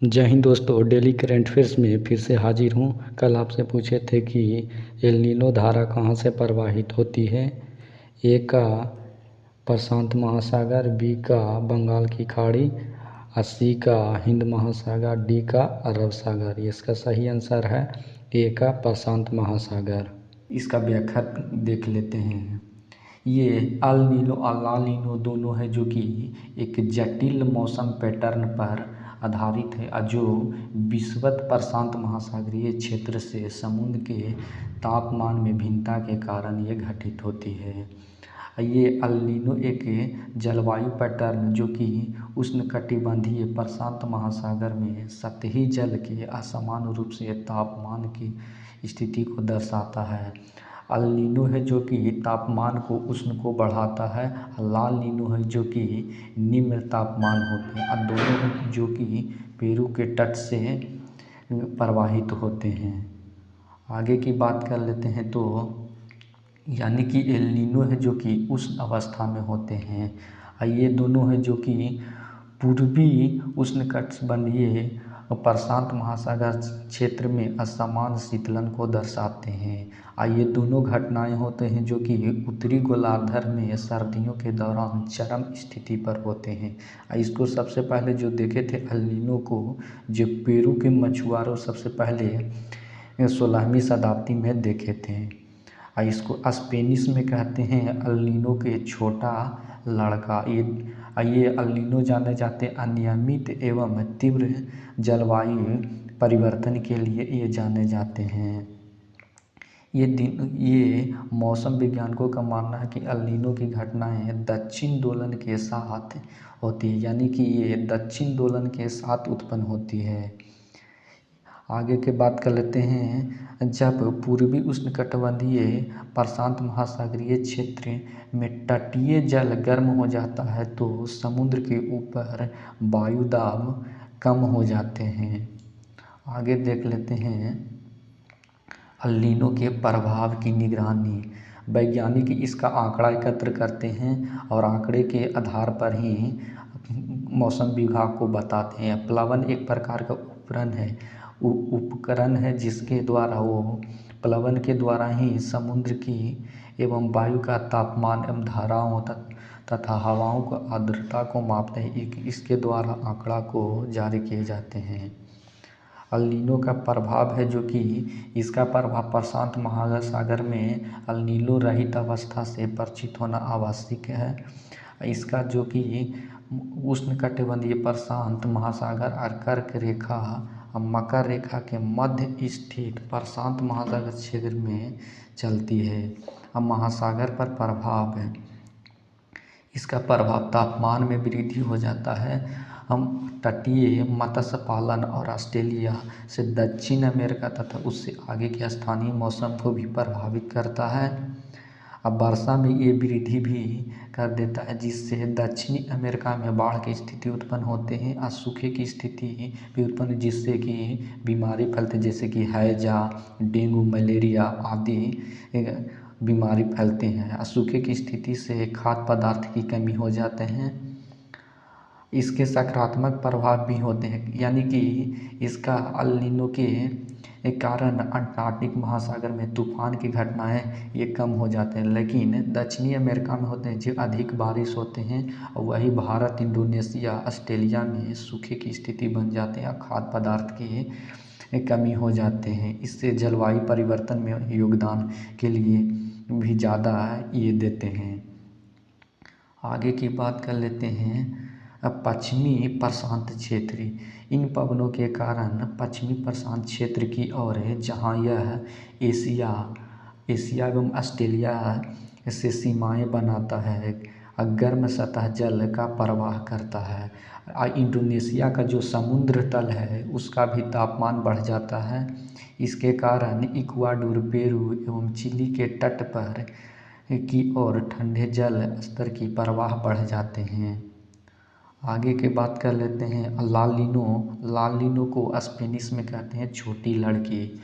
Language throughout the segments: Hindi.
जय हिंद दोस्तों, डेली करंट अफेयर्स में फिर से हाजिर हूँ। कल आपसे पूछे थे कि एल नीनो धारा कहाँ से प्रवाहित होती है। ए का प्रशांत महासागर, बी का बंगाल की खाड़ी और सी का हिंद महासागर, डी का अरब सागर। इसका सही आंसर है ए का प्रशांत महासागर। इसका व्याख्या देख लेते हैं। ये अल नीनो और ला नीनो दोनों है जो कि एक जटिल मौसम पैटर्न पर आधारित है और जो विषुवत प्रशांत महासागरीय क्षेत्र से समुद्र के तापमान में भिन्नता के कारण ये घटित होती है। ये अल नीनो एक जलवायु पैटर्न जो कि उष्णकटिबंधीय प्रशांत महासागर में सतही जल के असमान रूप से तापमान की स्थिति को दर्शाता है। अल नीनो है जो कि तापमान को उष्ण को बढ़ाता है। लाल नीनो है जो कि निम्न तापमान होते हैं और दोनों हैं जो कि पेरू के तट से प्रवाहित होते हैं। आगे की बात कर लेते हैं तो यानी कि एल नीनो है जो कि उष्ण अवस्था में होते हैं और ये दोनों है जो कि पूर्वी उष्णकटिबंधीय प्रशांत महासागर क्षेत्र में असमान शीतलन को दर्शाते हैं और ये दोनों घटनाएं होते हैं जो कि उत्तरी गोलार्ध में सर्दियों के दौरान चरम स्थिति पर होते हैं। इसको सबसे पहले जो देखे थे एल नीनो को, जो पेरू के मछुआरों सबसे पहले 16वीं शताब्दी में देखे थे और इसको स्पेनिश में कहते हैं एल नीनो के छोटा लड़का। ये एल नीनो जाने जाते अनियमित एवं तीव्र जलवायु परिवर्तन के लिए ये जाने जाते हैं। ये मौसम वैज्ञानिकों का मानना है कि एल नीनो की घटनाएं दक्षिण दोलन के साथ होती है, यानी कि ये दक्षिण दोलन के साथ उत्पन्न होती है। आगे के बात कर लेते हैं। जब पूर्वी उष्णकटिबंधीय प्रशांत महासागरीय क्षेत्र में तटीय जल गर्म हो जाता है तो समुद्र के ऊपर वायु दाब कम हो जाते हैं। आगे देख लेते हैं एल नीनो के प्रभाव की निगरानी। वैज्ञानिक इसका आंकड़ा एकत्र करते हैं और आंकड़े के आधार पर ही मौसम विभाग को बताते हैं। प्लवन एक प्रकार का उपकरण है जिसके द्वारा वो प्लवन के द्वारा ही समुद्र की एवं वायु का तापमान एवं धाराओं तथा हवाओं को आर्द्रता को मापते हैं। इसके द्वारा आंकड़ा को जारी किए जाते हैं। एल नीनो का प्रभाव है जो कि इसका प्रभाव प्रशांत महासागर में एल नीनो रहित अवस्था से परिचित होना आवश्यक है। इसका जो कि उष्णकटिबंधीय प्रशांत महासागर और कर्क रेखा और मकर रेखा के मध्य स्थित प्रशांत महासागर क्षेत्र में चलती है और महासागर पर प्रभाव है। इसका प्रभाव तापमान में वृद्धि हो जाता है। हम तटीय मत्स्य पालन और ऑस्ट्रेलिया से दक्षिण अमेरिका तथा उससे आगे के स्थानीय मौसम को भी प्रभावित करता है। अब वर्षा में ये वृद्धि भी कर देता है जिससे दक्षिणी अमेरिका में बाढ़ की स्थिति उत्पन्न होते हैं और सूखे की स्थिति भी उत्पन्न जिससे कि बीमारी फैलते जैसे कि हैजा, डेंगू, मलेरिया आदि बीमारी फैलते हैं और सूखे की स्थिति से खाद्य पदार्थ की कमी हो जाते हैं। इसके सकारात्मक प्रभाव भी होते हैं, यानी कि इसका एल नीनो के कारण अंटार्कटिक महासागर में तूफान की घटनाएं ये कम हो जाते हैं, लेकिन दक्षिणी अमेरिका में होते हैं जो अधिक बारिश होते हैं और वही भारत, इंडोनेशिया, ऑस्ट्रेलिया में सूखे की स्थिति बन जाते हैं, खाद्य पदार्थ की कमी हो जाते हैं। इससे जलवायु परिवर्तन में योगदान के लिए भी ज़्यादा ये देते हैं। आगे की बात कर लेते हैं पश्चिमी प्रशांत क्षेत्र। इन पवनों के कारण पश्चिमी प्रशांत क्षेत्र की ओर है जहाँ यह एशिया एवं ऑस्ट्रेलिया से सीमाएं बनाता है। गर्म सतह जल का प्रवाह करता है। इंडोनेशिया का जो समुद्र तल है उसका भी तापमान बढ़ जाता है। इसके कारण इक्वाडोर, पेरू एवं चिली के तट पर की ओर ठंडे जल स्तर की प्रवाह बढ़ जाते हैं। आगे के बात कर लेते हैं लाल नीनो को स्पेनिश में कहते हैं छोटी लड़की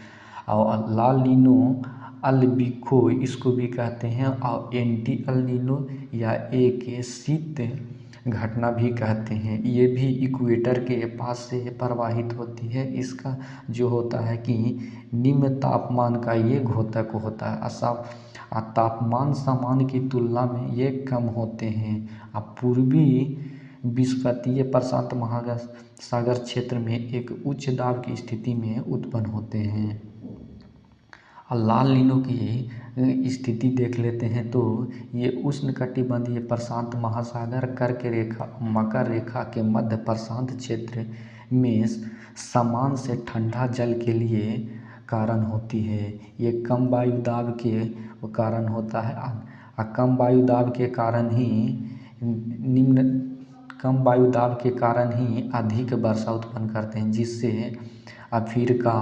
और लाल नीनो अल्बिको इसको भी कहते हैं और एंटी एल नीनो या एक शीत घटना भी कहते हैं। ये भी इक्वेटर के पास से प्रवाहित होती है। इसका जो होता है कि निम्न तापमान का ये घोतक होता है। तापमान सामान्य की तुलना में ये कम होते हैं। अब पूर्वी विषुवतीय प्रशांत महासागर क्षेत्र में एक उच्च दाब की स्थिति में उत्पन्न होते हैं। लाल नीनो की स्थिति देख लेते हैं तो ये उष्णकटिबंधीय प्रशांत महासागर कर्क रेखा मकर रेखा के मध्य प्रशांत क्षेत्र में समान से ठंडा जल के लिए कारण होती है। ये कम वायुदाब के कारण होता है। कम वायुदाब के कारण ही अधिक वर्षा उत्पन्न करते हैं, जिससे अफ्रीका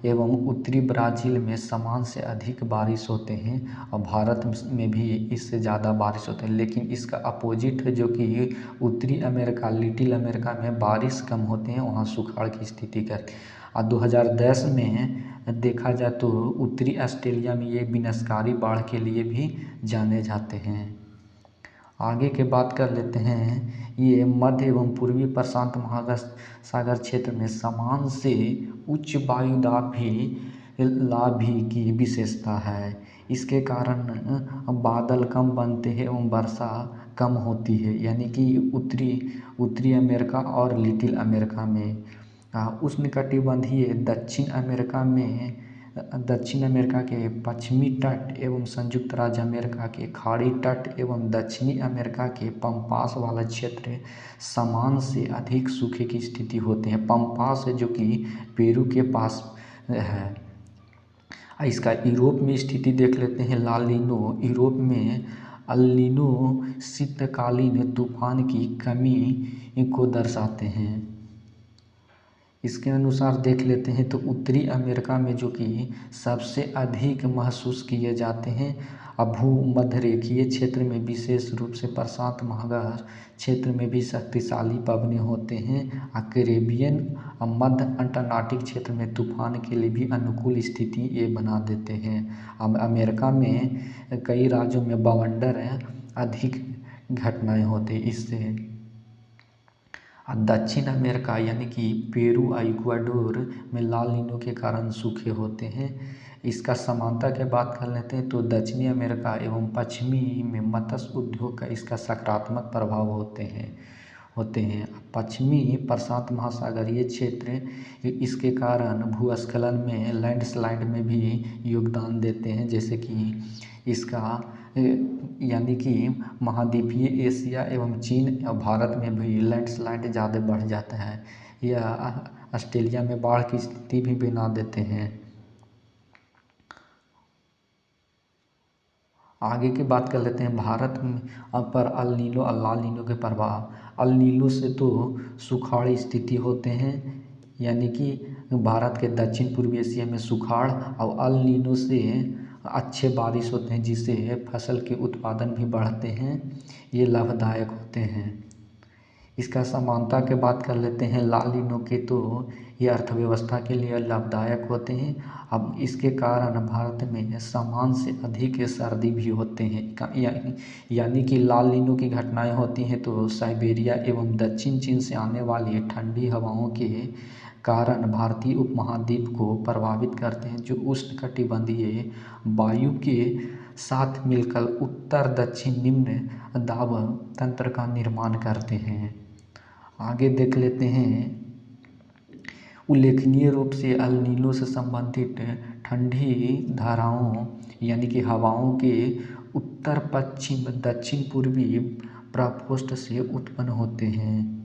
एवं उत्तरी ब्राज़ील में समान से अधिक बारिश होते हैं और भारत में भी इससे ज़्यादा बारिश होते हैं। लेकिन इसका अपोजिट है, जो कि उत्तरी अमेरिका लिटिल अमेरिका में बारिश कम होते हैं, वहाँ सुखाड़ की स्थिति करते हैं। और 2010 में देखा जाए तो उत्तरी ऑस्ट्रेलिया में ये विनाशकारी बाढ़ के लिए भी जाने जाते हैं। आगे के बात कर लेते हैं। ये मध्य एवं पूर्वी प्रशांत महासागर क्षेत्र में समान से उच्च वायुदाब भी की विशेषता है। इसके कारण बादल कम बनते हैं एवं वर्षा कम होती है, यानी कि उत्तरी अमेरिका और लिटिल अमेरिका में। उष्णकटिबंधीय दक्षिण अमेरिका के पश्चिमी तट एवं संयुक्त राज्य अमेरिका के खाड़ी तट एवं दक्षिणी अमेरिका के पम्पास वाला क्षेत्र समान से अधिक सूखे की स्थिति होते हैं। पम्पास है जो कि पेरू के पास है। इसका यूरोप में स्थिति देख लेते हैं। लाल नीनो यूरोप में अल नीनो शीतकालीन तूफान की कमी को दर्शाते हैं। इसके अनुसार देख लेते हैं तो उत्तरी अमेरिका में जो कि सबसे अधिक महसूस किए जाते हैं। भूमध्यरेखीय क्षेत्र में विशेष रूप से प्रशांत महासागर क्षेत्र में भी शक्तिशाली पवनें होते हैं। कैरेबियन और मध्य अंटार्कटिक क्षेत्र में तूफान के लिए भी अनुकूल स्थिति ये बना देते हैं। अब अमेरिका में कई राज्यों में बवंडर अधिक घटनाएं होती इससे। दक्षिण अमेरिका यानी कि पेरू और इक्वाडोर में लाल नीनो के कारण सूखे होते हैं। इसका समानता की बात कर लेते हैं तो दक्षिणी अमेरिका एवं पश्चिमी में मत्स्य उद्योग का इसका सकारात्मक प्रभाव होते हैं। पश्चिमी प्रशांत महासागरीय क्षेत्र इसके कारण भूस्खलन में लैंडस्लाइड में भी योगदान देते हैं, जैसे कि इसका यानी कि महाद्वीपीय एशिया एवं चीन और भारत में भी लैंडस्लाइड ज़्यादा बढ़ जाता है। यह ऑस्ट्रेलिया में बाढ़ की स्थिति भी बना देते हैं। आगे की बात कर लेते हैं भारत में पर अल नीनो और लाल नीनो के प्रभाव। अल नीनो से तो सुखाड़ स्थिति होते हैं, यानी कि भारत के दक्षिण पूर्वी एशिया में सुखाड़, और अल नीनो से अच्छे बारिश होते हैं, जिससे फसल के उत्पादन भी बढ़ते हैं। ये लाभदायक होते हैं। इसका समानता के बात कर लेते हैं। लाल नीनो के तो ये अर्थव्यवस्था के लिए लाभदायक होते हैं। अब इसके कारण भारत में समान से अधिक सर्दी भी होते हैं, यानी कि लाल नीनो की घटनाएं होती हैं तो साइबेरिया एवं दक्षिण चीन से आने वाली ठंडी हवाओं के कारण भारतीय उपमहाद्वीप को प्रभावित करते हैं, जो उष्णकटिबंधीय वायु के साथ मिलकर उत्तर दक्षिण निम्न दाब तंत्र का निर्माण करते हैं। आगे देख लेते हैं। उल्लेखनीय रूप से अल नीनो से संबंधित ठंडी धाराओं यानी कि हवाओं के उत्तर पश्चिम दक्षिण पूर्वी प्रकोष्ठ से उत्पन्न होते हैं।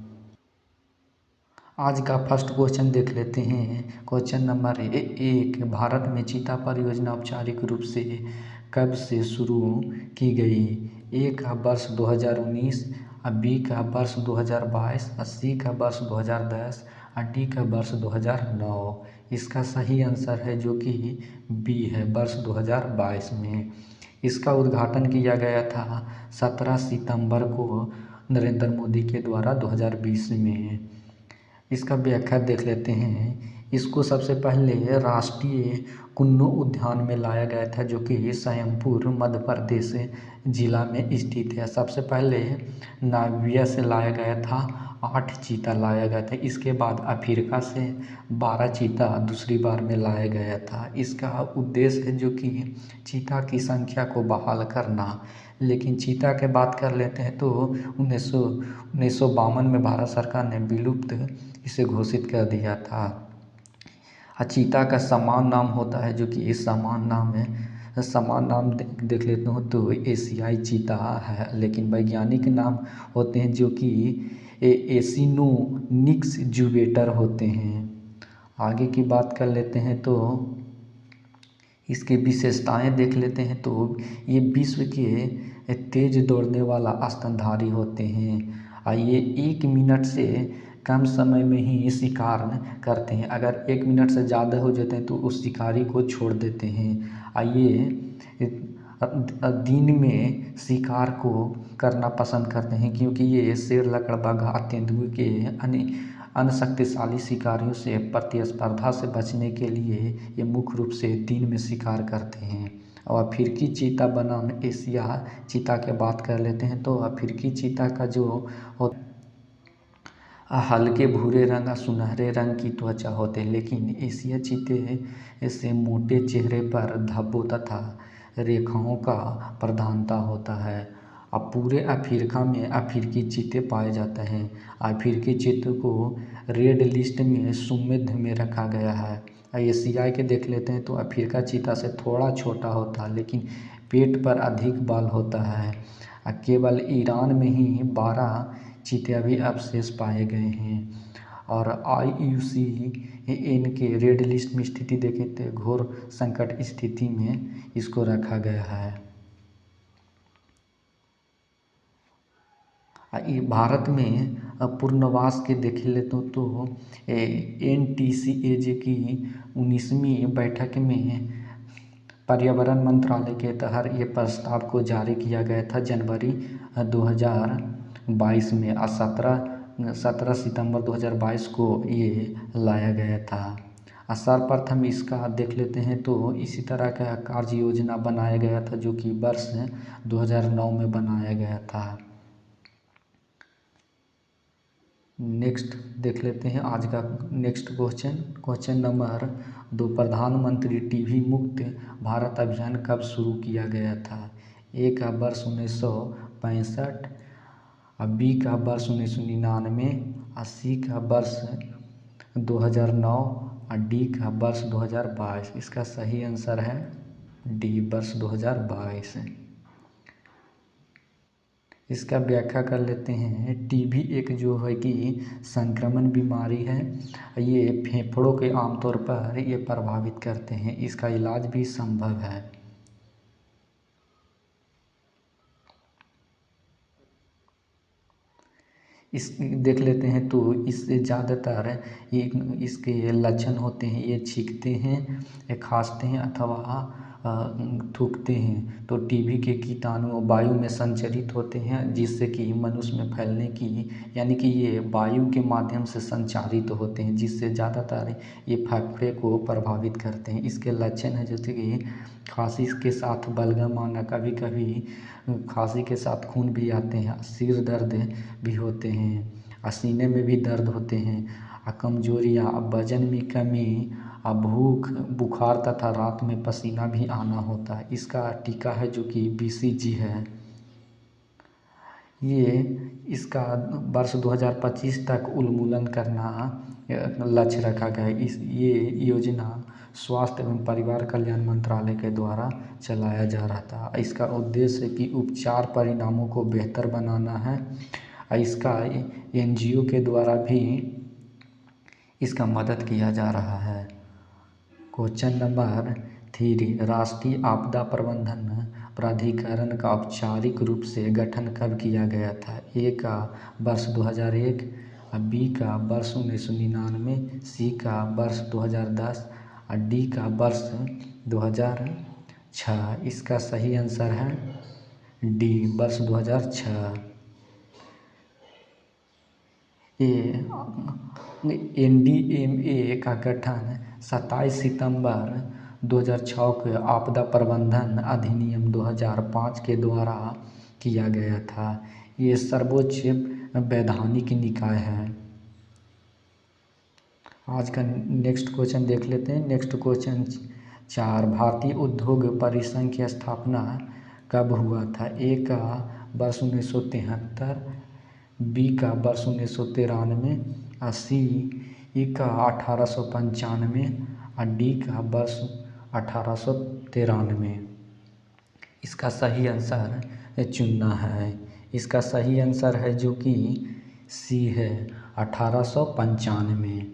आज का फर्स्ट क्वेश्चन देख लेते हैं। क्वेश्चन नंबर 1, भारत में चीता परियोजना औपचारिक रूप से कब से शुरू की गई? ए का वर्ष 2019, बी का वर्ष 2022, सी का वर्ष 2010 और डी का वर्ष 2009। इसका सही आंसर है जो कि बी है, वर्ष 2022 में। इसका उद्घाटन किया गया था 17 सितंबर को नरेंद्र मोदी के द्वारा 2020 में। इसका व्याख्या देख लेते हैं। इसको सबसे पहले राष्ट्रीय कुन्नू उद्यान में लाया गया था, जो कि स्वयंपुर मध्य प्रदेश जिला में स्थित है। सबसे पहले नामिबिया से लाया गया था, 8 चीता लाया गया था। इसके बाद अफ्रीका से 12 चीता दूसरी बार में लाया गया था। इसका उद्देश्य है जो कि चीता की संख्या को बहाल करना। लेकिन चीता के बात कर लेते हैं तो 1952 में भारत सरकार ने विलुप्त इसे घोषित कर दिया था। चीता का समान नाम होता है, जो कि इस समान नाम है, समान नाम देख लेते हो तो एशियाई चीता है, लेकिन वैज्ञानिक नाम होते हैं जो कि एसिनोनिक्स जुवेटर होते हैं। आगे की बात कर लेते हैं तो इसकी विशेषताएं देख लेते हैं तो ये विश्व के तेज दौड़ने वाला स्तनधारी होते हैं। ये 1 मिनट से कम समय में ही शिकार करते हैं। अगर 1 मिनट से ज़्यादा हो जाते हैं तो उस शिकारी को छोड़ देते हैं। ये दिन में शिकार को करना पसंद करते हैं, क्योंकि ये शेर, लकड़बग्घा, तेंदुए के अन्य शक्तिशाली शिकारियों से प्रतिस्पर्धा से बचने के लिए ये मुख्य रूप से दिन में शिकार करते हैं। और अफ्रीकी चीता बनाम एशिया चीता के बात कर लेते हैं तो अफ्रीकी चीता का जो हल्के भूरे रंग और सुनहरे रंग की त्वचा होते हैं, लेकिन एशिया चीते से मोटे चेहरे पर धब्बों तथा रेखाओं का प्रधानता होता है। अब पूरे अफ्रीका में अफ्रीकी चीते पाए जाते हैं। अफ्रीकी चीते को रेड लिस्ट में सुमेध में रखा गया है। एशिया के देख लेते हैं तो अफ्रीका चीता से थोड़ा छोटा होता है, लेकिन पेट पर अधिक बाल होता है। केवल ईरान में ही 12 चीते अभी अवशेष पाए गए हैं। और IUCN के रेड लिस्ट में स्थिति देखें तो घोर संकट स्थिति में इसको रखा गया है। ये भारत में पुनर्वास के देख लेते तो NTCAJ की 19वीं बैठक में पर्यावरण मंत्रालय के तहत ये प्रस्ताव को जारी किया गया था जनवरी 2022 में। और 17 सितंबर 2022 को ये लाया गया था। सर्वप्रथम इसका देख लेते हैं तो इसी तरह का कार्य योजना बनाया गया था, जो कि वर्ष 2009 में बनाया गया था। नेक्स्ट देख लेते हैं आज का नेक्स्ट क्वेश्चन नंबर 2, प्रधानमंत्री टीबी मुक्त भारत अभियान कब शुरू किया गया था? ए का वर्ष 1965, बी का वर्ष 1999, सी का वर्ष 2009 और डी का वर्ष 2022। इसका सही आंसर है डी, वर्ष 2022। इसका व्याख्या कर लेते हैं। टीबी एक जो है कि संक्रमण बीमारी है। ये फेफड़ों के आमतौर पर ये प्रभावित करते हैं। इसका इलाज भी संभव है। इस देख लेते हैं तो इससे ज़्यादातर ये इसके लक्षण होते हैं, ये छींकते हैं, ये खांसते हैं अथवा थूकते हैं। तो टीबी के कीटाणु वायु में संचरित होते हैं, जिससे कि मनुष्य में फैलने की, यानी कि ये वायु के माध्यम से संचारित होते हैं, जिससे ज़्यादातर ये फेफड़े को प्रभावित करते हैं। इसके लक्षण हैं जैसे कि खांसी के साथ बलगम आना, कभी कभी खांसी के साथ खून भी आते हैं, सिर दर्द भी होते हैं, सीने में भी दर्द होते हैं, कमजोरियाँ, वजन में कमी, भूख, बुखार तथा रात में पसीना भी आना होता है। इसका टीका है जो कि BCG है। ये इसका वर्ष 2025 तक उन्मूलन करना लक्ष्य रखा गया है। ये योजना स्वास्थ्य एवं परिवार कल्याण मंत्रालय के द्वारा चलाया जा रहा था। इसका उद्देश्य कि उपचार परिणामों को बेहतर बनाना है। इसका NGO के द्वारा भी इसका मदद किया जा रहा है। क्वेश्चन नंबर 3, राष्ट्रीय आपदा प्रबंधन प्राधिकरण का औपचारिक रूप से गठन कब किया गया था? ए का वर्ष 2001, बी का वर्ष 1999, सी का वर्ष 2010 और डी का वर्ष 2006। इसका सही आंसर है डी, वर्ष 2006। ये NDMA का गठन 27 सितंबर 2006 के आपदा प्रबंधन अधिनियम 2005 के द्वारा किया गया था। ये सर्वोच्च वैधानिक निकाय है। आज का नेक्स्ट क्वेश्चन देख लेते हैं। नेक्स्ट क्वेश्चन 4, भारतीय उद्योग परिसंघ की स्थापना कब हुआ था? ए का वर्ष 1973, बी का वर्ष 1993, सी का 1895 और डी का वर्ष 1893। इसका सही आंसर चुनना है। इसका सही आंसर है जो कि सी है, 1895।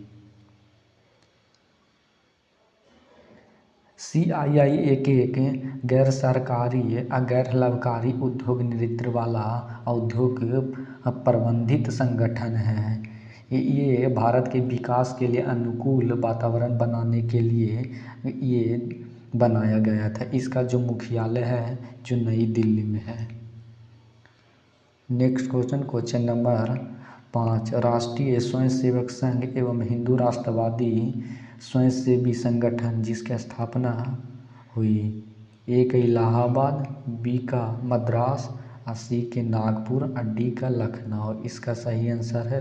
CII एक गैर सरकारी गैर लाभकारी उद्योग नेतृत्व वाला औद्योगिक प्रबंधित संगठन है। ये भारत के विकास के लिए अनुकूल वातावरण बनाने के लिए ये बनाया गया था। इसका जो मुख्यालय है जो नई दिल्ली में है। नेक्स्ट क्वेश्चन नंबर 5, राष्ट्रीय स्वयंसेवक संघ एवं हिंदू राष्ट्रवादी स्वयंसेवी संगठन जिसकी स्थापना हुई? ए का इलाहाबाद, बी का मद्रास, सी के नागपुर और डी का लखनऊ। इसका सही आंसर है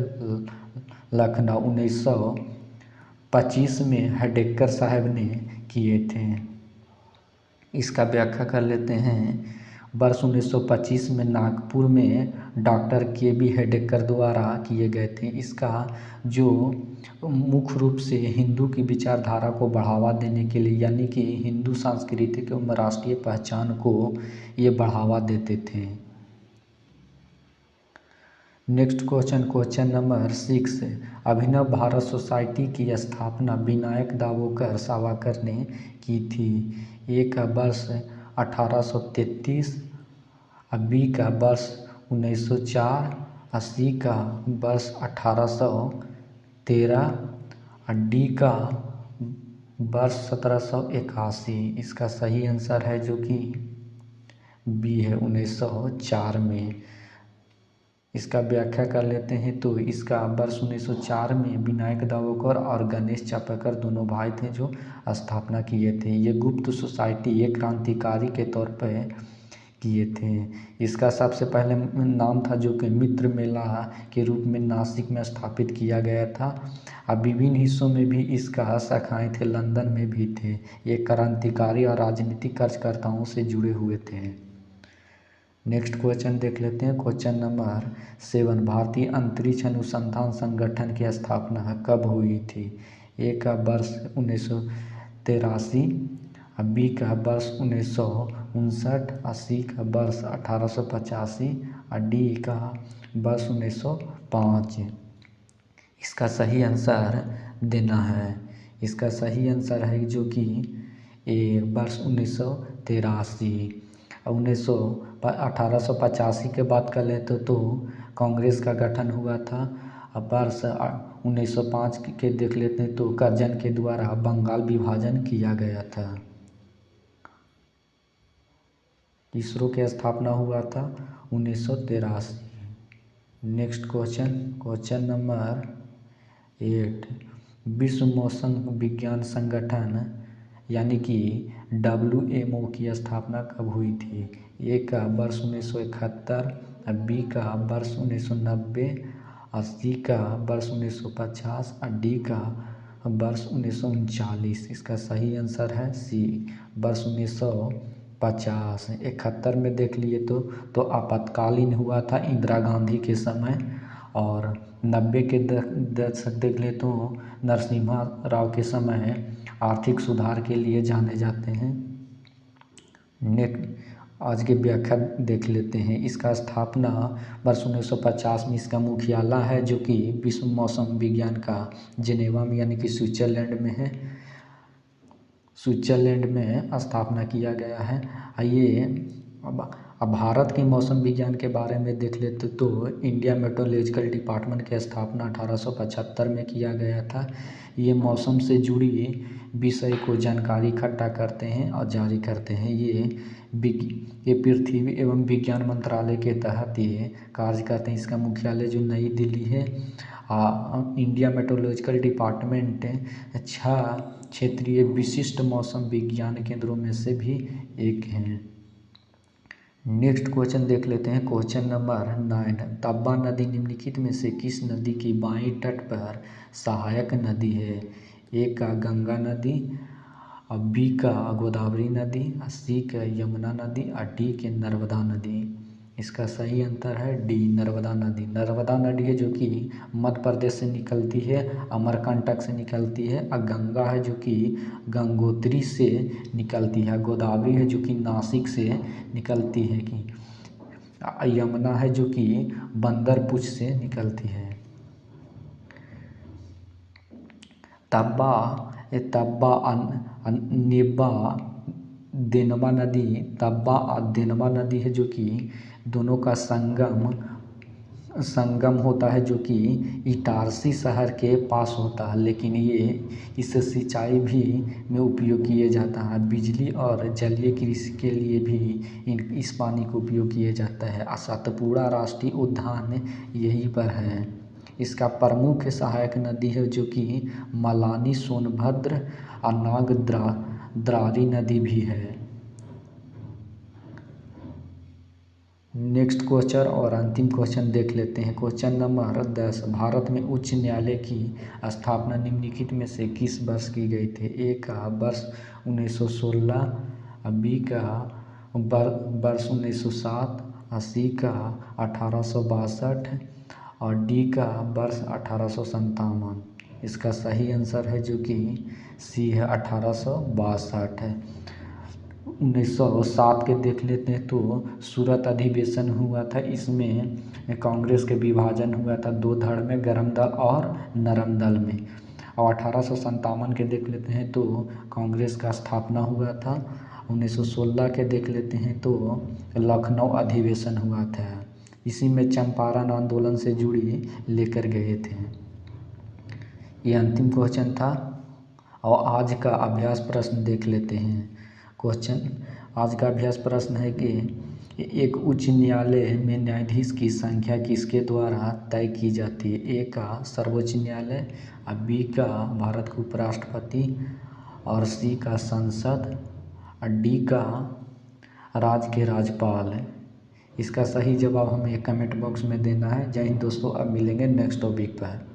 लखनऊ। 1925 में हेडेक्कर साहब ने किए थे। इसका व्याख्या कर लेते हैं। वर्ष 1925 में नागपुर में डॉक्टर KB हेडेक्कर द्वारा किए गए थे। इसका जो मुख्य रूप से हिंदू की विचारधारा को बढ़ावा देने के लिए, यानी कि हिंदू सांस्कृतिक एवं राष्ट्रीय पहचान को ये बढ़ावा देते थे। नेक्स्ट क्वेश्चन नंबर 6, अभिनव भारत सोसाइटी की स्थापना विनायक दामोदर सावरकर ने की थी। ए का वर्ष 1833, बी का वर्ष 1904, सी का वर्ष 1813 और डी का वर्ष 1781। इसका सही आंसर है जो कि बी है, 1904 में। इसका व्याख्या कर लेते हैं तो इसका वर्ष 1904 में विनायक दामोदर और गणेश चापेकर दोनों भाई थे जो स्थापना किए थे। ये गुप्त सोसाइटी एक क्रांतिकारी के तौर पर किए थे। इसका सबसे पहले नाम था जो कि मित्र मेला के रूप में नासिक में स्थापित किया गया था। अब विभिन्न हिस्सों में भी इसका शाखाएं थे, लंदन में भी थे। ये क्रांतिकारी और राजनीतिक कार्यकर्ताओं से जुड़े हुए थे। नेक्स्ट क्वेश्चन देख लेते हैं। क्वेश्चन नंबर 7, भारतीय अंतरिक्ष अनुसंधान संगठन की स्थापना कब हुई थी? ए का वर्ष 1983, बी का वर्ष 1959, सी का वर्ष 1885 और डी का वर्ष 1905। इसका सही आंसर देना है। इसका सही आंसर है जो कि ए वर्ष 1983। 1885 के बात कर लेते तो कांग्रेस का गठन हुआ था। अब वर्ष 1905 के देख लेते हैं तो कर्जन के द्वारा बंगाल विभाजन किया गया था। इसरो की स्थापना हुआ था 1983। नेक्स्ट क्वेश्चन नंबर 8, विश्व मौसम विज्ञान संगठन यानी कि WMO की स्थापना कब हुई थी? ए का वर्ष 1971, बी का वर्ष 1990, सी का वर्ष 1950 और डी का वर्ष 1939। इसका सही आंसर है सी, वर्ष 1950। 71 में देख लिए तो आपातकालीन हुआ था इंदिरा गांधी के समय, और 90 के दशक देख ले तो नरसिम्हा राव के समय आर्थिक सुधार के लिए जाने जाते हैं। आज की व्याख्या देख लेते हैं। इसका स्थापना वर्ष 1950 में इसका मुख्यालय है जो कि विश्व मौसम विज्ञान का जिनेवा में यानी कि स्विट्जरलैंड में है। स्विट्जरलैंड में स्थापना किया गया है। ये अब भारत के मौसम विज्ञान के बारे में देख लेते तो इंडिया मेट्रोलॉजिकल डिपार्टमेंट की स्थापना 1875 में किया गया था। ये मौसम से जुड़ी विषय को जानकारी इकट्ठा करते हैं और जारी करते हैं। ये पृथ्वी एवं विज्ञान मंत्रालय के तहत ये कार्य करते हैं। इसका मुख्यालय जो नई दिल्ली है। इंडिया मेट्रोलॉजिकल डिपार्टमेंट 6 क्षेत्रीय विशिष्ट मौसम विज्ञान केंद्रों में से भी एक है। नेक्स्ट क्वेश्चन देख लेते हैं। क्वेश्चन नंबर 9, तब्बा नदी निम्नलिखित में से किस नदी की बाएं तट पर सहायक नदी है? ए का गंगा नदी, बी का गोदावरी नदी, सी का यमुना नदी और डी के नर्मदा नदी। इसका सही आंसर है डी, नर्मदा नदी। नर्मदा नदी है जो कि मध्य प्रदेश से निकलती है, अमरकंटक से निकलती है। और गंगा है जो कि गंगोत्री से निकलती है। गोदावरी है जो कि नासिक से निकलती है। कि यमुना है जो कि बंदरपुर से निकलती है। देनवा नदी, तब्बा और देनवा नदी है जो कि दोनों का संगम होता है, जो कि इटारसी शहर के पास होता है। लेकिन ये इसे सिंचाई भी में उपयोग किए जाता है। बिजली और जलीय कृषि के लिए भी इस पानी को उपयोग किया जाता है। सतपुड़ा राष्ट्रीय उद्यान यहीं पर है। इसका प्रमुख सहायक नदी है जो कि मलानी, सोनभद्र और नागद्रारी नदी भी है। नेक्स्ट क्वेश्चन और अंतिम क्वेश्चन देख लेते हैं। क्वेश्चन नंबर 10, भारत में उच्च न्यायालय की स्थापना निम्नलिखित में से किस वर्ष की गई थी? ए का वर्ष 1916, बी का वर्ष 1907, सी का 1862 और डी का वर्ष 1857। इसका सही आंसर है जो कि सी है, 1862 है। 1907 के देख लेते हैं तो सूरत अधिवेशन हुआ था। इसमें कांग्रेस के विभाजन हुआ था 2 धड़ में, गर्म दल और नरम दल में। और 1857 के देख लेते हैं तो कांग्रेस का स्थापना हुआ था। 1916 के देख लेते हैं तो लखनऊ अधिवेशन हुआ था। इसी में चंपारण आंदोलन से जुड़ी लेकर गए थे। ये अंतिम क्वेश्चन था। और आज का अभ्यास प्रश्न देख लेते हैं। क्वेश्चन आज का अभ्यास प्रश्न है कि एक उच्च न्यायालय में न्यायाधीश की संख्या किसके द्वारा तय की जाती है? ए का सर्वोच्च न्यायालय, बी का भारत के उपराष्ट्रपति और सी का संसद और डी का राज्य के राज्यपाल। इसका सही जवाब हमें कमेंट बॉक्स में देना है। जय हिंद दोस्तों, अब मिलेंगे नेक्स्ट टॉपिक पर।